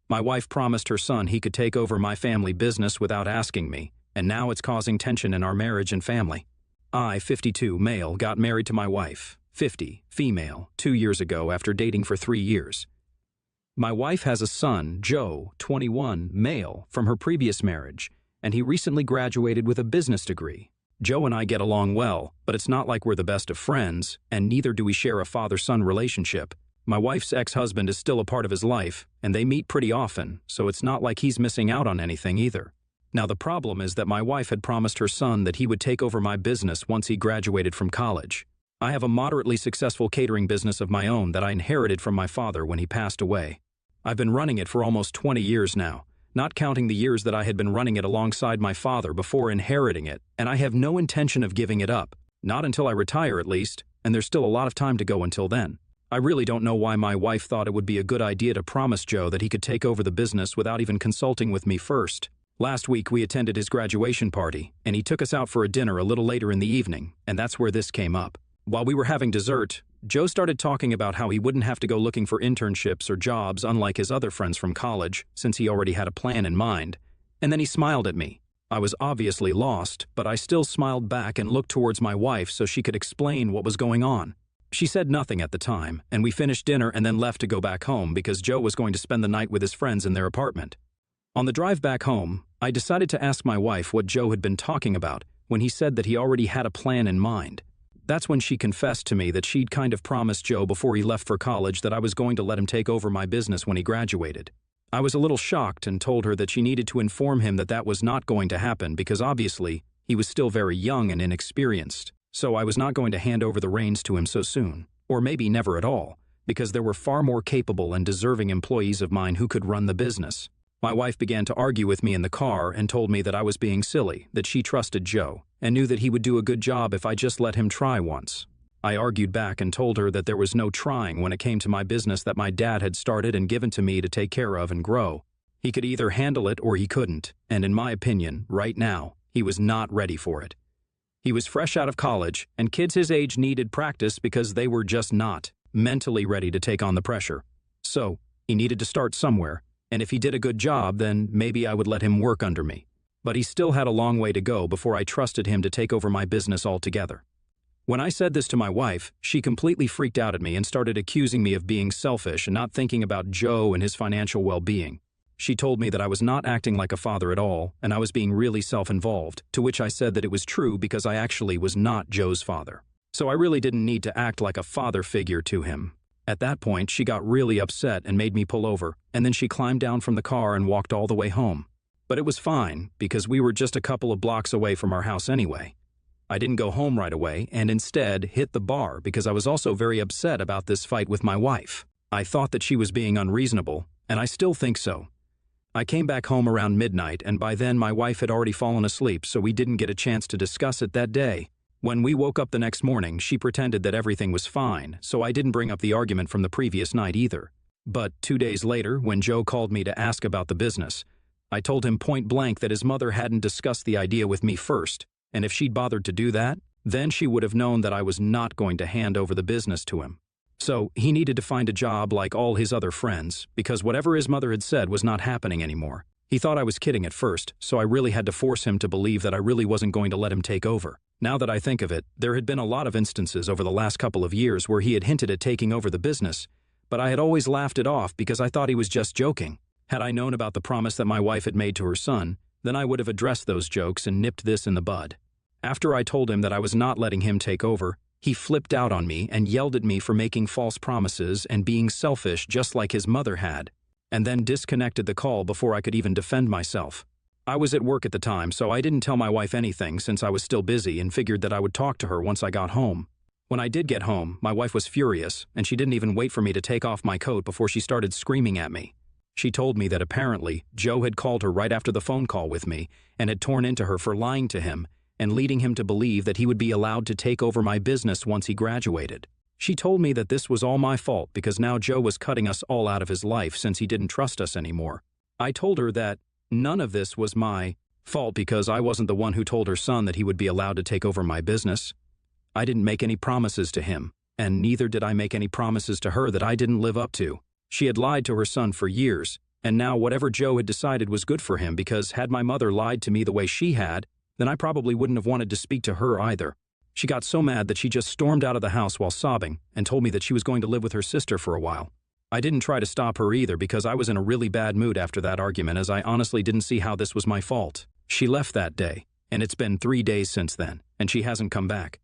My wife promised her son he could take over my family business without asking me, and now it's causing tension in our marriage and family. I, 52, male, got married to my wife, 50, female, 2 years ago after dating for 3 years. My wife has a son, Joe, 21, male, from her previous marriage, and he recently graduated with a business degree. Joe and I get along well, but it's not like we're the best of friends, and neither do we share a father-son relationship. My wife's ex-husband is still a part of his life, and they meet pretty often, so it's not like he's missing out on anything either. Now the problem is that my wife had promised her son that he would take over my business once he graduated from college. I have a moderately successful catering business of my own that I inherited from my father when he passed away. I've been running it for almost 20 years now, not counting the years that I had been running it alongside my father before inheriting it, and I have no intention of giving it up, not until I retire at least, and there's still a lot of time to go until then. I really don't know why my wife thought it would be a good idea to promise Joe that he could take over the business without even consulting with me first. Last week we attended his graduation party, and he took us out for a dinner a little later in the evening, and that's where this came up. While we were having dessert, Joe started talking about how he wouldn't have to go looking for internships or jobs unlike his other friends from college, since he already had a plan in mind, and then he smiled at me. I was obviously lost, but I still smiled back and looked towards my wife so she could explain what was going on. She said nothing at the time, and we finished dinner and then left to go back home because Joe was going to spend the night with his friends in their apartment. On the drive back home, I decided to ask my wife what Joe had been talking about when he said that he already had a plan in mind. That's when she confessed to me that she'd kind of promised Joe before he left for college that I was going to let him take over my business when he graduated. I was a little shocked and told her that she needed to inform him that that was not going to happen because obviously he was still very young and inexperienced. So I was not going to hand over the reins to him so soon, or maybe never at all, because there were far more capable and deserving employees of mine who could run the business. My wife began to argue with me in the car and told me that I was being silly, that she trusted Joe, and knew that he would do a good job if I just let him try once. I argued back and told her that there was no trying when it came to my business that my dad had started and given to me to take care of and grow. He could either handle it or he couldn't, and in my opinion, right now, he was not ready for it. He was fresh out of college, and kids his age needed practice because they were just not mentally ready to take on the pressure. So, he needed to start somewhere, and if he did a good job, then maybe I would let him work under me. But he still had a long way to go before I trusted him to take over my business altogether. When I said this to my wife, she completely freaked out at me and started accusing me of being selfish and not thinking about Joe and his financial well-being. She told me that I was not acting like a father at all, and I was being really self-involved, to which I said that it was true because I actually was not Joe's father. So I really didn't need to act like a father figure to him. At that point, she got really upset and made me pull over, and then she climbed down from the car and walked all the way home. But it was fine, because we were just a couple of blocks away from our house anyway. I didn't go home right away, and instead hit the bar because I was also very upset about this fight with my wife. I thought that she was being unreasonable, and I still think so. I came back home around midnight, and by then my wife had already fallen asleep, so we didn't get a chance to discuss it that day. When we woke up the next morning, she pretended that everything was fine, so I didn't bring up the argument from the previous night either. But 2 days later, when Joe called me to ask about the business, I told him point blank that his mother hadn't discussed the idea with me first, and if she'd bothered to do that, then she would have known that I was not going to hand over the business to him. So he needed to find a job like all his other friends, because whatever his mother had said was not happening anymore. He thought I was kidding at first, so I really had to force him to believe that I really wasn't going to let him take over. Now that I think of it, there had been a lot of instances over the last couple of years where he had hinted at taking over the business, but I had always laughed it off because I thought he was just joking. Had I known about the promise that my wife had made to her son, then I would have addressed those jokes and nipped this in the bud. After I told him that I was not letting him take over, he flipped out on me and yelled at me for making false promises and being selfish just like his mother had, and then disconnected the call before I could even defend myself. I was at work at the time, so I didn't tell my wife anything since I was still busy and figured that I would talk to her once I got home. When I did get home, my wife was furious, and she didn't even wait for me to take off my coat before she started screaming at me. She told me that apparently Joe had called her right after the phone call with me and had torn into her for lying to him and leading him to believe that he would be allowed to take over my business once he graduated. She told me that this was all my fault because now Joe was cutting us all out of his life since he didn't trust us anymore. I told her that none of this was my fault because I wasn't the one who told her son that he would be allowed to take over my business. I didn't make any promises to him, and neither did I make any promises to her that I didn't live up to. She had lied to her son for years, And now whatever Joe had decided was good for him, because had my mother lied to me the way she had, then I probably wouldn't have wanted to speak to her either. She got so mad that she just stormed out of the house while sobbing and told me that she was going to live with her sister for a while. I didn't try to stop her either because I was in a really bad mood after that argument, as I honestly didn't see how this was my fault. She left that day, and it's been 3 days since then, and she hasn't come back.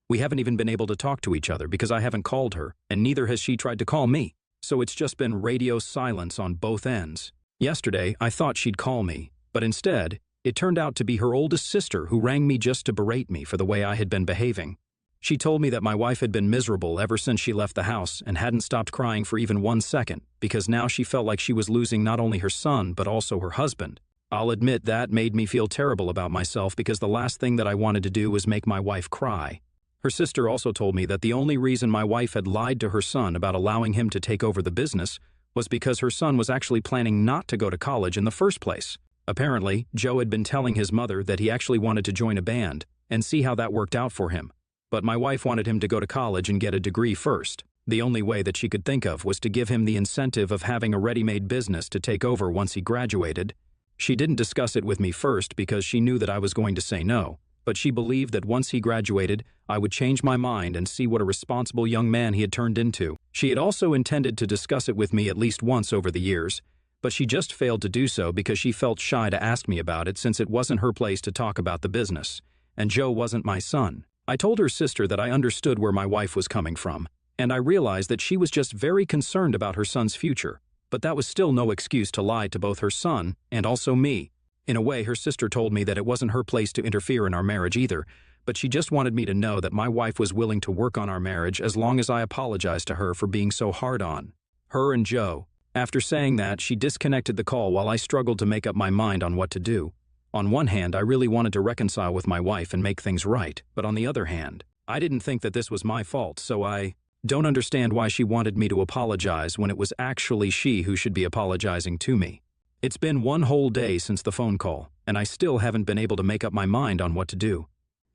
We haven't even been able to talk to each other because I haven't called her, and neither has she tried to call me. So it's just been radio silence on both ends. Yesterday, I thought she'd call me, but instead, it turned out to be her oldest sister who rang me just to berate me for the way I had been behaving. She told me that my wife had been miserable ever since she left the house and hadn't stopped crying for even 1 second because now she felt like she was losing not only her son but also her husband. I'll admit that made me feel terrible about myself because the last thing that I wanted to do was make my wife cry. Her sister also told me that the only reason my wife had lied to her son about allowing him to take over the business was because her son was actually planning not to go to college in the first place. Apparently, Joe had been telling his mother that he actually wanted to join a band and see how that worked out for him. But my wife wanted him to go to college and get a degree first. The only way that she could think of was to give him the incentive of having a ready-made business to take over once he graduated. She didn't discuss it with me first because she knew that I was going to say no, but she believed that once he graduated, I would change my mind and see what a responsible young man he had turned into. She had also intended to discuss it with me at least once over the years, but she just failed to do so because she felt shy to ask me about it since it wasn't her place to talk about the business, and Joe wasn't my son. I told her sister that I understood where my wife was coming from, and I realized that she was just very concerned about her son's future, but that was still no excuse to lie to both her son and also me. In a way, her sister told me that it wasn't her place to interfere in our marriage either, but she just wanted me to know that my wife was willing to work on our marriage as long as I apologized to her for being so hard on her and Joe. After saying that, she disconnected the call while I struggled to make up my mind on what to do. On one hand, I really wanted to reconcile with my wife and make things right, but on the other hand, I didn't think that this was my fault, so I don't understand why she wanted me to apologize when it was actually she who should be apologizing to me. It's been 1 whole day since the phone call, and I still haven't been able to make up my mind on what to do.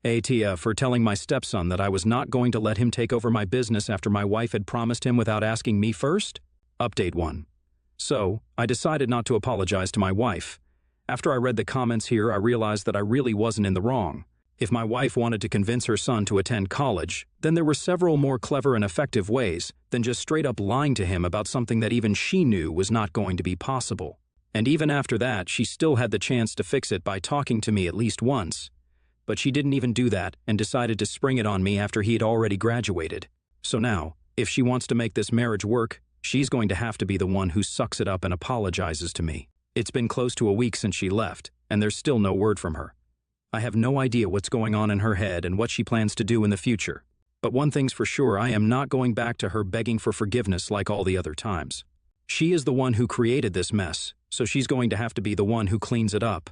Tia for telling my stepson that I was not going to let him take over my business after my wife had promised him without asking me first? Update 1. So, I decided not to apologize to my wife. After I read the comments here, I realized that I really wasn't in the wrong. If my wife wanted to convince her son to attend college, then there were several more clever and effective ways than just straight up lying to him about something that even she knew was not going to be possible. And even after that, she still had the chance to fix it by talking to me at least once. But she didn't even do that and decided to spring it on me after he had already graduated. So now, if she wants to make this marriage work, she's going to have to be the one who sucks it up and apologizes to me. It's been close to a week since she left, and there's still no word from her. I have no idea what's going on in her head and what she plans to do in the future. But one thing's for sure, I am not going back to her begging for forgiveness like all the other times. She is the one who created this mess, so she's going to have to be the one who cleans it up.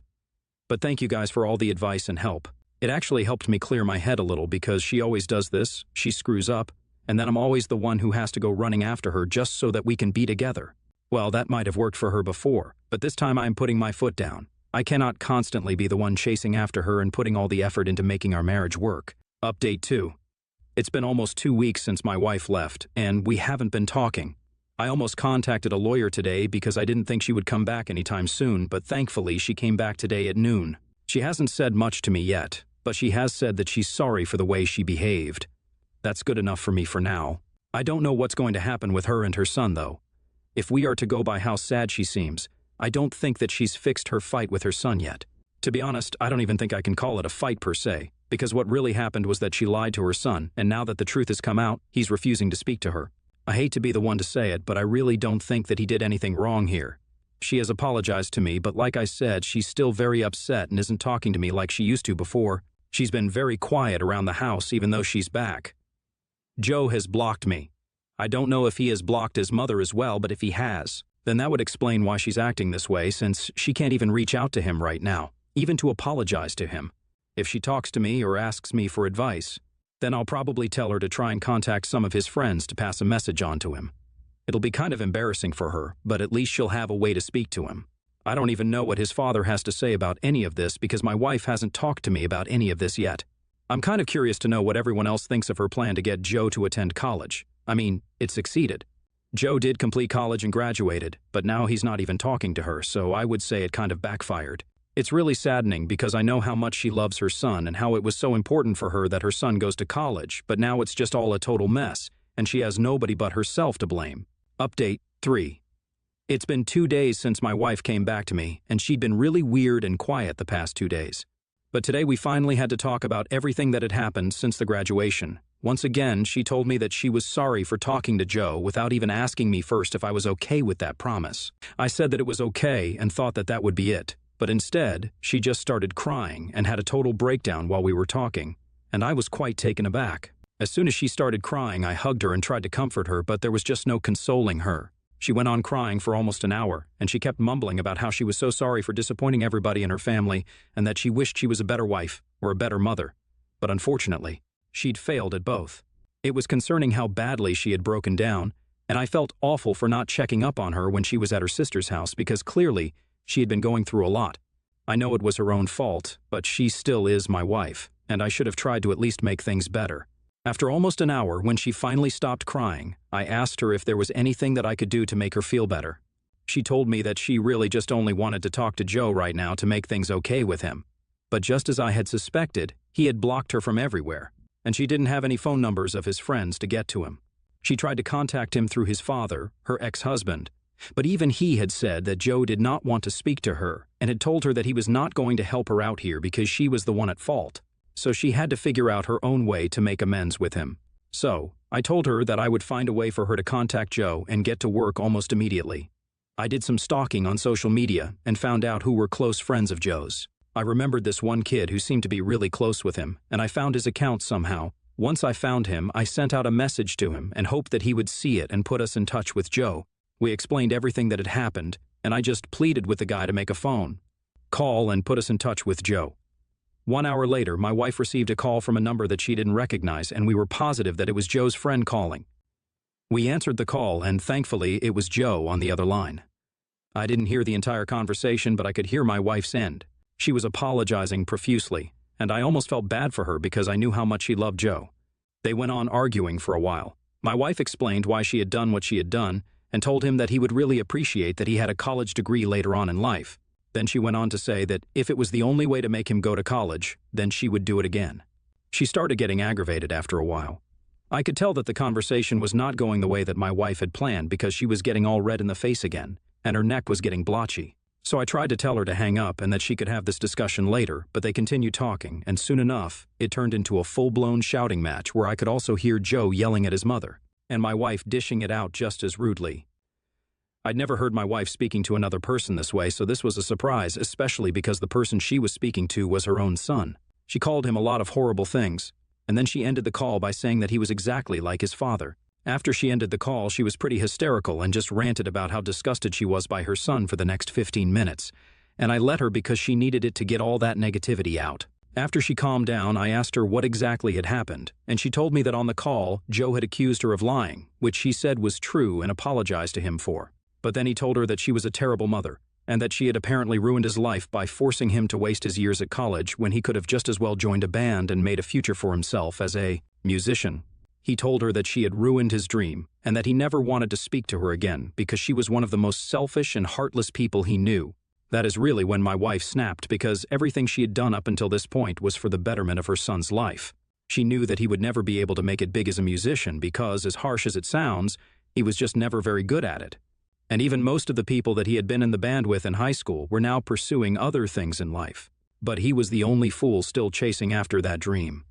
But thank you guys for all the advice and help. It actually helped me clear my head a little because she always does this, she screws up, and then I'm always the one who has to go running after her just so that we can be together. Well, that might have worked for her before, but this time I'm putting my foot down. I cannot constantly be the one chasing after her and putting all the effort into making our marriage work. Update 2. It's been almost 2 weeks since my wife left, and we haven't been talking. I almost contacted a lawyer today because I didn't think she would come back anytime soon, but thankfully she came back today at noon. She hasn't said much to me yet, but she has said that she's sorry for the way she behaved. That's good enough for me for now. I don't know what's going to happen with her and her son, though. If we are to go by how sad she seems, I don't think that she's fixed her fight with her son yet. To be honest, I don't even think I can call it a fight per se, because what really happened was that she lied to her son, and now that the truth has come out, he's refusing to speak to her. I hate to be the one to say it, but I really don't think that he did anything wrong here. She has apologized to me, but like I said, she's still very upset and isn't talking to me like she used to before. She's been very quiet around the house even though she's back. Joe has blocked me. I don't know if he has blocked his mother as well, but if he has, then that would explain why she's acting this way since she can't even reach out to him right now, even to apologize to him. If she talks to me or asks me for advice, then I'll probably tell her to try and contact some of his friends to pass a message on to him. It'll be kind of embarrassing for her, but at least she'll have a way to speak to him. I don't even know what his father has to say about any of this because my wife hasn't talked to me about any of this yet. I'm kind of curious to know what everyone else thinks of her plan to get Joe to attend college. I mean, it succeeded. Joe did complete college and graduated, but now he's not even talking to her, so I would say it kind of backfired. It's really saddening because I know how much she loves her son and how it was so important for her that her son goes to college, but now it's just all a total mess, and she has nobody but herself to blame. Update 3. It's been 2 days since my wife came back to me, and she'd been really weird and quiet the past 2 days. But today we finally had to talk about everything that had happened since the graduation. Once again, she told me that she was sorry for talking to Joe without even asking me first if I was okay with that promise. I said that it was okay and thought that that would be it. But instead, she just started crying and had a total breakdown while we were talking, and I was quite taken aback. As soon as she started crying, I hugged her and tried to comfort her, but there was just no consoling her. She went on crying for almost an hour, and she kept mumbling about how she was so sorry for disappointing everybody in her family and that she wished she was a better wife or a better mother. But unfortunately, she'd failed at both. It was concerning how badly she had broken down, and I felt awful for not checking up on her when she was at her sister's house because clearly she had been going through a lot. I know it was her own fault, but she still is my wife, and I should have tried to at least make things better. After almost an hour, when she finally stopped crying, I asked her if there was anything that I could do to make her feel better. She told me that she really just only wanted to talk to Joe right now to make things okay with him. But just as I had suspected, he had blocked her from everywhere, and she didn't have any phone numbers of his friends to get to him. She tried to contact him through his father, her ex-husband, but even he had said that Joe did not want to speak to her and had told her that he was not going to help her out here because she was the one at fault. So she had to figure out her own way to make amends with him. So I told her that I would find a way for her to contact Joe and get to work almost immediately. I did some stalking on social media and found out who were close friends of Joe's. I remembered this one kid who seemed to be really close with him, and I found his account somehow. Once I found him, I sent out a message to him and hoped that he would see it and put us in touch with Joe. We explained everything that had happened, and I just pleaded with the guy to make a phone call and put us in touch with Joe. 1 hour later, my wife received a call from a number that she didn't recognize, and we were positive that it was Joe's friend calling. We answered the call, and thankfully, it was Joe on the other line. I didn't hear the entire conversation, but I could hear my wife's end. She was apologizing profusely, and I almost felt bad for her because I knew how much she loved Joe. They went on arguing for a while. My wife explained why she had done what she had done, and told him that he would really appreciate that he had a college degree later on in life. Then she went on to say that if it was the only way to make him go to college, then she would do it again. She started getting aggravated after a while. I could tell that the conversation was not going the way that my wife had planned because she was getting all red in the face again, and her neck was getting blotchy. So I tried to tell her to hang up and that she could have this discussion later, but they continued talking, and soon enough, it turned into a full-blown shouting match where I could also hear Joe yelling at his mother, and my wife dishing it out just as rudely. I'd never heard my wife speaking to another person this way, so this was a surprise, especially because the person she was speaking to was her own son. She called him a lot of horrible things, and then she ended the call by saying that he was exactly like his father. After she ended the call, she was pretty hysterical and just ranted about how disgusted she was by her son for the next 15 minutes, and I let her because she needed it to get all that negativity out. After she calmed down, I asked her what exactly had happened, and she told me that on the call, Joe had accused her of lying, which she said was true and apologized to him for. But then he told her that she was a terrible mother, and that she had apparently ruined his life by forcing him to waste his years at college when he could have just as well joined a band and made a future for himself as a musician. He told her that she had ruined his dream, and that he never wanted to speak to her again because she was one of the most selfish and heartless people he knew. That is really when my wife snapped because everything she had done up until this point was for the betterment of her son's life. She knew that he would never be able to make it big as a musician because, as harsh as it sounds, he was just never very good at it. And even most of the people that he had been in the band with in high school were now pursuing other things in life. But he was the only fool still chasing after that dream.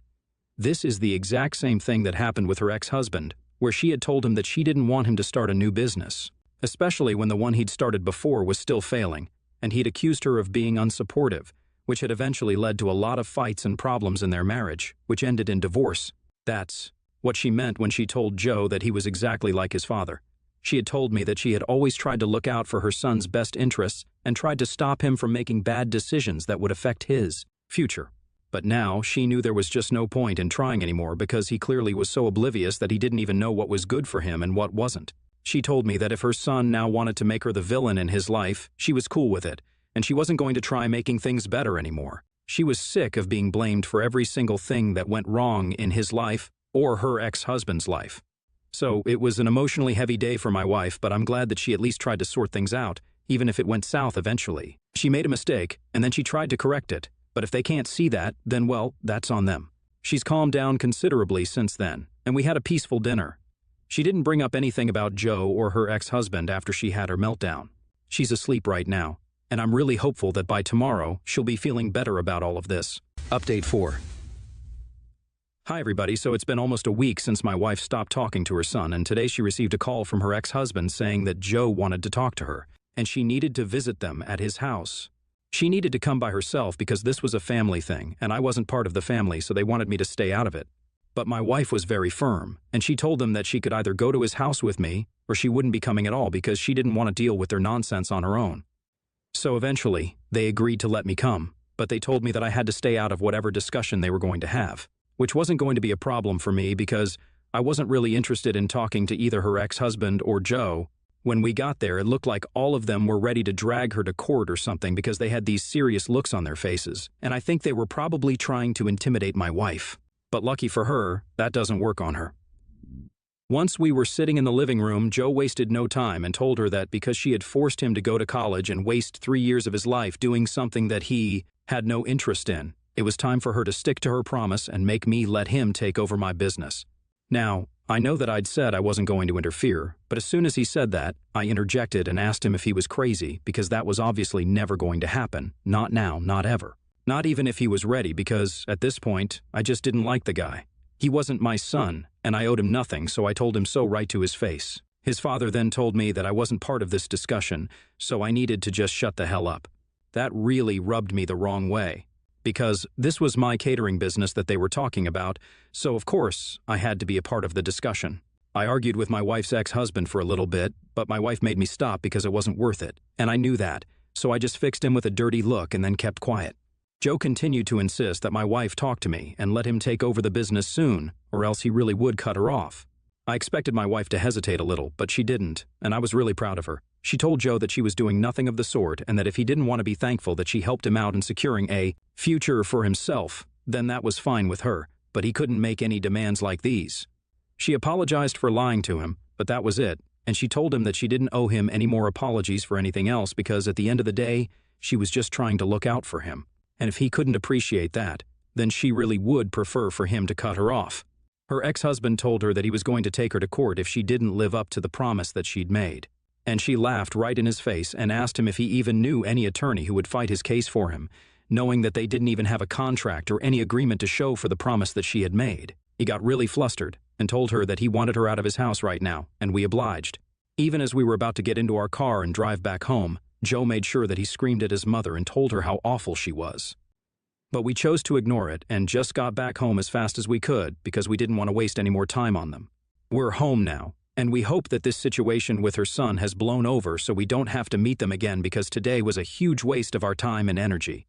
This is the exact same thing that happened with her ex-husband, where she had told him that she didn't want him to start a new business, especially when the one he'd started before was still failing, and he'd accused her of being unsupportive, which had eventually led to a lot of fights and problems in their marriage, which ended in divorce. That's what she meant when she told Joe that he was exactly like his father. She had told me that she had always tried to look out for her son's best interests and tried to stop him from making bad decisions that would affect his future. But now she knew there was just no point in trying anymore because he clearly was so oblivious that he didn't even know what was good for him and what wasn't. She told me that if her son now wanted to make her the villain in his life, she was cool with it, and she wasn't going to try making things better anymore. She was sick of being blamed for every single thing that went wrong in his life or her ex-husband's life. So it was an emotionally heavy day for my wife, but I'm glad that she at least tried to sort things out, even if it went south eventually. She made a mistake, and then she tried to correct it, but if they can't see that, then well, that's on them. She's calmed down considerably since then, and we had a peaceful dinner. She didn't bring up anything about Joe or her ex-husband after she had her meltdown. She's asleep right now, and I'm really hopeful that by tomorrow, she'll be feeling better about all of this. Update 4. Hi everybody, so it's been almost a week since my wife stopped talking to her son, and today she received a call from her ex-husband saying that Joe wanted to talk to her, and she needed to visit them at his house. She needed to come by herself because this was a family thing, and I wasn't part of the family, so they wanted me to stay out of it. But my wife was very firm, and she told them that she could either go to his house with me, or she wouldn't be coming at all because she didn't want to deal with their nonsense on her own. So eventually, they agreed to let me come, but they told me that I had to stay out of whatever discussion they were going to have, which wasn't going to be a problem for me because I wasn't really interested in talking to either her ex-husband or Joe. When we got there, it looked like all of them were ready to drag her to court or something because they had these serious looks on their faces, and I think they were probably trying to intimidate my wife. But lucky for her, that doesn't work on her. Once we were sitting in the living room, Joe wasted no time and told her that because she had forced him to go to college and waste 3 years of his life doing something that he had no interest in, it was time for her to stick to her promise and make me let him take over my business. Now, I know that I'd said I wasn't going to interfere, but as soon as he said that, I interjected and asked him if he was crazy because that was obviously never going to happen. Not now, not ever. Not even if he was ready because, at this point, I just didn't like the guy. He wasn't my son, and I owed him nothing, so I told him so right to his face. His father then told me that I wasn't part of this discussion, so I needed to just shut the hell up. That really rubbed me the wrong way, because this was my catering business that they were talking about, so of course I had to be a part of the discussion. I argued with my wife's ex-husband for a little bit, but my wife made me stop because it wasn't worth it, and I knew that, so I just fixed him with a dirty look and then kept quiet. Joe continued to insist that my wife talk to me and let him take over the business soon, or else he really would cut her off. I expected my wife to hesitate a little, but she didn't, and I was really proud of her. She told Joe that she was doing nothing of the sort and that if he didn't want to be thankful that she helped him out in securing a future for himself, then that was fine with her, but he couldn't make any demands like these. She apologized for lying to him, but that was it, and she told him that she didn't owe him any more apologies for anything else because at the end of the day, she was just trying to look out for him. And if he couldn't appreciate that, then she really would prefer for him to cut her off. Her ex-husband told her that he was going to take her to court if she didn't live up to the promise that she'd made. And she laughed right in his face and asked him if he even knew any attorney who would fight his case for him, knowing that they didn't even have a contract or any agreement to show for the promise that she had made. He got really flustered and told her that he wanted her out of his house right now, and we obliged. Even as we were about to get into our car and drive back home, Joe made sure that he screamed at his mother and told her how awful she was. But we chose to ignore it and just got back home as fast as we could because we didn't want to waste any more time on them. We're home now, and we hope that this situation with her son has blown over so we don't have to meet them again because today was a huge waste of our time and energy.